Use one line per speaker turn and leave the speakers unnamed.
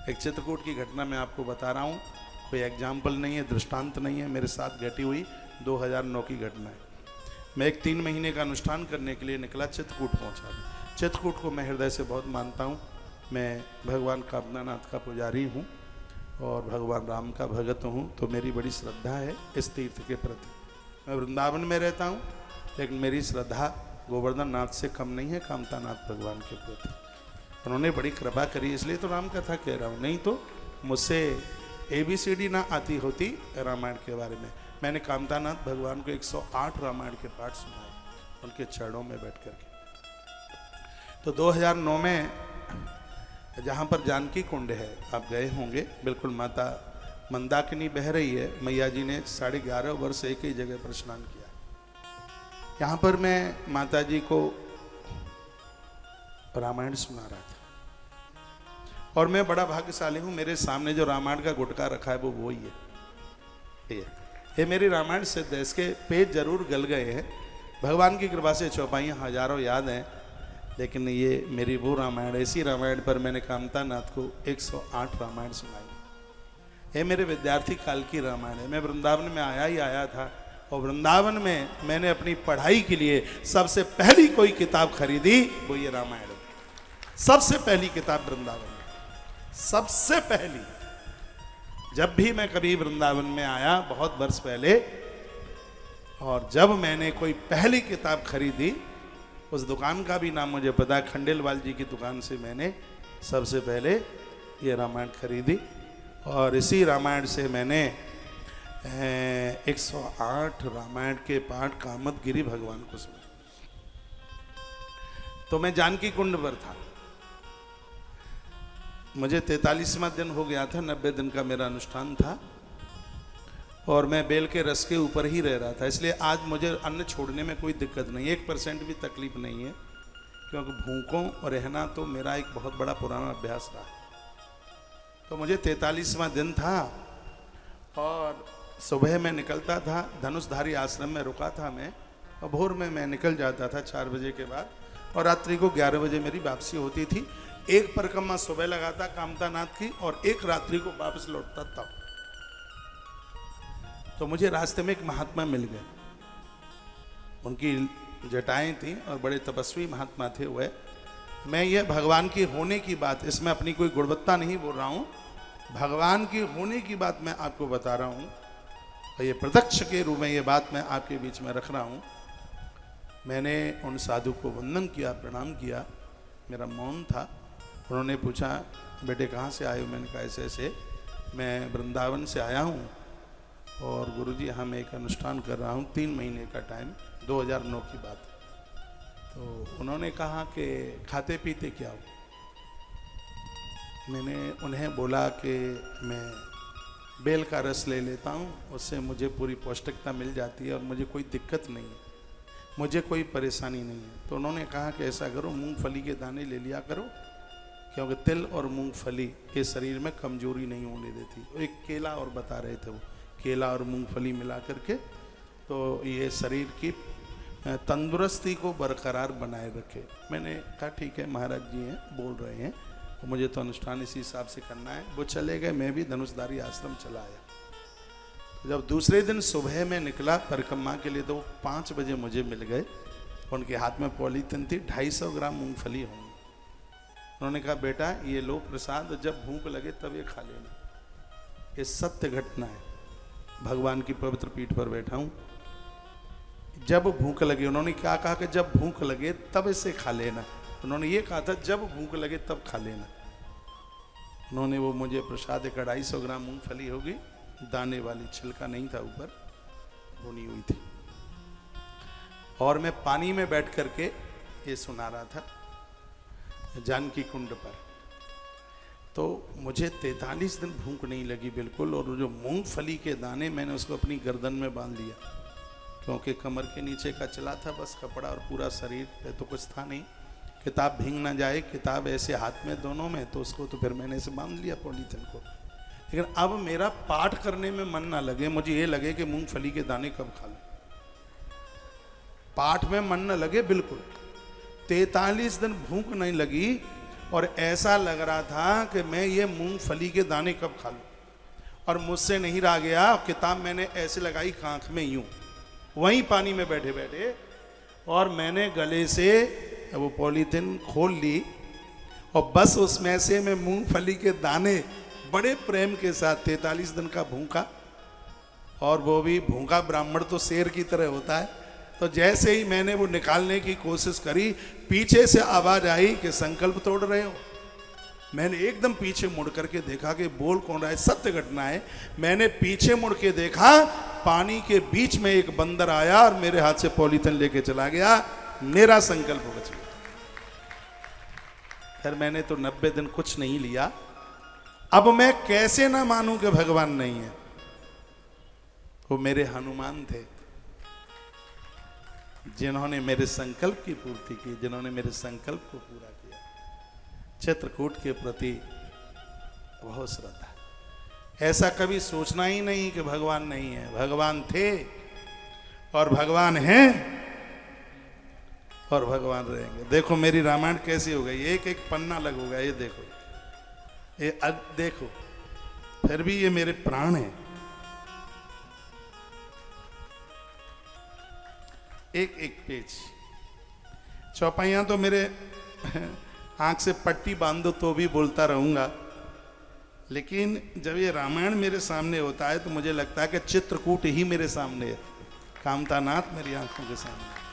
एक चित्रकूट की घटना मैं आपको बता रहा हूँ, कोई एग्जाम्पल नहीं है, दृष्टांत नहीं है, मेरे साथ घटी हुई 2009 की घटना है। मैं एक 3 महीने का अनुष्ठान करने के लिए निकला, चित्रकूट पहुँचा। चित्रकूट को मैं हृदय से बहुत मानता हूँ। मैं भगवान कामनानाथ का पुजारी हूँ और भगवान राम का भगत हूँ, तो मेरी बड़ी श्रद्धा है इस तीर्थ के प्रति। मैं वृंदावन में रहता हूँ, लेकिन मेरी श्रद्धा गोवर्धन नाथ से कम नहीं है कामतानाथ भगवान के प्रति। उन्होंने बड़ी कृपा करी, इसलिए तो राम कथा कह रहा हूँ, नहीं तो मुझसे ABCD ना आती होती रामायण के बारे में। मैंने कामतानाथ भगवान को 108 रामायण के पाठ सुनाए उनके चरणों में बैठ कर के। तो 2009 में जहाँ पर जानकी कुंड है, आप गए होंगे, बिल्कुल माता मंदाकिनी बह रही है, मैया जी ने 11.5 वर्ष एक ही जगह पर स्नान किया। यहाँ पर मैं माता जी को रामायण सुना रहा था और मैं बड़ा भाग्यशाली हूँ, मेरे सामने जो रामायण का गुटका रखा है वो वही है। ये मेरी रामायण सिद्ध है, इसके पेज जरूर गल गए हैं, भगवान की कृपा से चौपाइयाँ हजारों याद हैं, लेकिन ये मेरी वो रामायण, ऐसी रामायण पर मैंने कामतानाथ को 108 रामायण सुनाई। ये मेरे विद्यार्थी काल की रामायण है। मैं वृंदावन में आया ही आया था और वृंदावन में मैंने अपनी पढ़ाई के लिए सबसे पहली कोई किताब खरीदी, वो ये रामायण है। सबसे पहली किताब वृंदावन में, सबसे पहली। जब भी मैं कभी वृंदावन में आया बहुत वर्ष पहले, और जब मैंने कोई पहली किताब खरीदी, उस दुकान का भी नाम मुझे पता है, खंडेलवाल जी की दुकान से मैंने सबसे पहले ये रामायण खरीदी और इसी रामायण से मैंने 108 रामायण के पाठ कामदगिरी भगवान को सुना। तो मैं जानकी कुंड पर था, मुझे 43वां दिन हो गया था, 90 दिन का मेरा अनुष्ठान था और मैं बेल के रस के ऊपर ही रह रहा था, इसलिए आज मुझे अन्न छोड़ने में कोई दिक्कत नहीं है, 1% भी तकलीफ नहीं है, क्योंकि भूखों और रहना तो मेरा एक बहुत बड़ा पुराना अभ्यास रहा। तो मुझे 43वां दिन था और सुबह में निकलता था, धनुषधारी आश्रम में रुका था मैं, और भोर में मैं निकल जाता था 4 बजे के बाद, और रात्रि को 11 बजे मेरी वापसी होती थी। एक परिक्रमा सुबह लगाता कामतानाथ की और एक रात्रि को वापस लौटता था। तो मुझे रास्ते में एक महात्मा मिल गए, उनकी जटाएं थी और बड़े तपस्वी महात्मा थे वह। मैं ये भगवान की होने की बात, इसमें अपनी कोई गुणवत्ता नहीं बोल रहा हूँ, भगवान की होने की बात मैं आपको बता रहा हूँ, और ये प्रत्यक्ष के रूप में ये बात मैं आपके बीच में रख रहा हूँ। मैंने उन साधु को वंदन किया, प्रणाम किया, मेरा मौन था। उन्होंने पूछा, बेटे कहाँ से आए हो? मैंने कहा ऐसे ऐसे मैं वृंदावन से आया हूँ और गुरुजी यहाँ मैं एक अनुष्ठान कर रहा हूँ, 3 महीने का टाइम, 2009 की बात। तो उन्होंने कहा कि खाते पीते क्या हो? मैंने उन्हें बोला कि मैं बेल का रस ले लेता हूँ, उससे मुझे पूरी पौष्टिकता मिल जाती है और मुझे कोई दिक्कत नहीं है, मुझे कोई परेशानी नहीं है। तो उन्होंने कहा कि ऐसा करो, मूंगफली के दाने ले लिया करो, क्योंकि तिल और मूंगफली के शरीर में कमजोरी नहीं होने देती। एक केला और बता रहे थे वो, केला और मूंगफली मिला करके, तो ये शरीर की तंदुरुस्ती को बरकरार बनाए रखे। मैंने कहा ठीक है, महाराज जी हैं, बोल रहे हैं, तो मुझे तो अनुष्ठान इसी हिसाब से करना है। वो चले गए, मैं भी धनुषधारी आश्रम चला आया। जब दूसरे दिन सुबह में निकला परिक्रमा के लिए, तो 5 बजे मुझे मिल गए, उनके हाथ में पॉलीथिन थी, 250 ग्राम मूंगफली होंगी। उन्होंने कहा बेटा ये लो प्रसाद, जब भूख लगे तब ये खा लेना। ये सत्य घटना है, भगवान की पवित्र पीठ पर बैठा हूँ। जब भूख लगे, उन्होंने क्या कहा कि जब भूख लगे तब इसे खा लेना, उन्होंने ये कहा था जब भूख लगे तब खा लेना। उन्होंने वो मुझे प्रसाद 250 ग्राम मूंगफली होगी, दाने वाली, छिलका नहीं था ऊपर, भुनी हुई थी, और मैं पानी में बैठ करके ये सुना रहा था जानकी कुंड पर। तो मुझे 43 दिन भूख नहीं लगी बिल्कुल, और जो मूंगफली के दाने मैंने उसको अपनी गर्दन में बांध लिया, क्योंकि कमर के नीचे का चला था बस कपड़ा, और पूरा शरीर पे तो कुछ था नहीं, किताब भींग ना जाए, किताब ऐसे हाथ में दोनों में, तो उसको तो फिर मैंने ऐसे बांध लिया पॉलीथिन को। लेकिन अब मेरा पाठ करने में मन ना लगे, मुझे ये लगे कि मूंगफली के दाने कब खा लूं, पाठ में मन न लगे बिल्कुल। 43 दिन भूख नहीं लगी और ऐसा लग रहा था कि मैं ये मूंगफली के दाने कब खा लूं, और मुझसे नहीं रहा गया। किताब मैंने ऐसे लगाई आंख में यूं, वहीं पानी में बैठे बैठे, और मैंने गले से वो पॉलीथिन खोल ली और बस उसमें से मैं मूंगफली के दाने बड़े प्रेम के साथ 43 दिन का भूखा, और वो भी भूखा ब्राह्मण तो शेर की तरह होता है। तो जैसे ही मैंने वो निकालने की कोशिश करी, पीछे से आवाज आई कि संकल्प तोड़ रहे हो। मैंने एकदम पीछे मुड़ करके देखा कि बोल कौन रहा है, सत्य घटना है। मैंने पीछे मुड़ के देखा, पानी के बीच में एक बंदर आया और मेरे हाथ से पॉलीथिन लेके चला गया। मेरा संकल्प बच गया। फिर मैंने तो 90 दिन कुछ नहीं लिया। अब मैं कैसे ना मानूं कि भगवान नहीं है। वो मेरे हनुमान थे, जिन्होंने मेरे संकल्प की पूर्ति की, जिन्होंने मेरे संकल्प को पूरा किया। चित्रकूट के प्रति बहुत श्रद्धा। ऐसा कभी सोचना ही नहीं कि भगवान नहीं है। भगवान थे और भगवान हैं और भगवान रहेंगे। देखो मेरी रामायण कैसी हो गई, एक एक पन्ना अलग हो गया। ये देखो, ये देखो, फिर भी ये मेरे प्राण हैं। एक एक पेज, चौपाइयां तो मेरे आंख से पट्टी बांध दो तो भी बोलता रहूंगा, लेकिन जब ये रामायण मेरे सामने होता है तो मुझे लगता है कि चित्रकूट ही मेरे सामने है, कामतानाथ मेरी आंखों के सामने।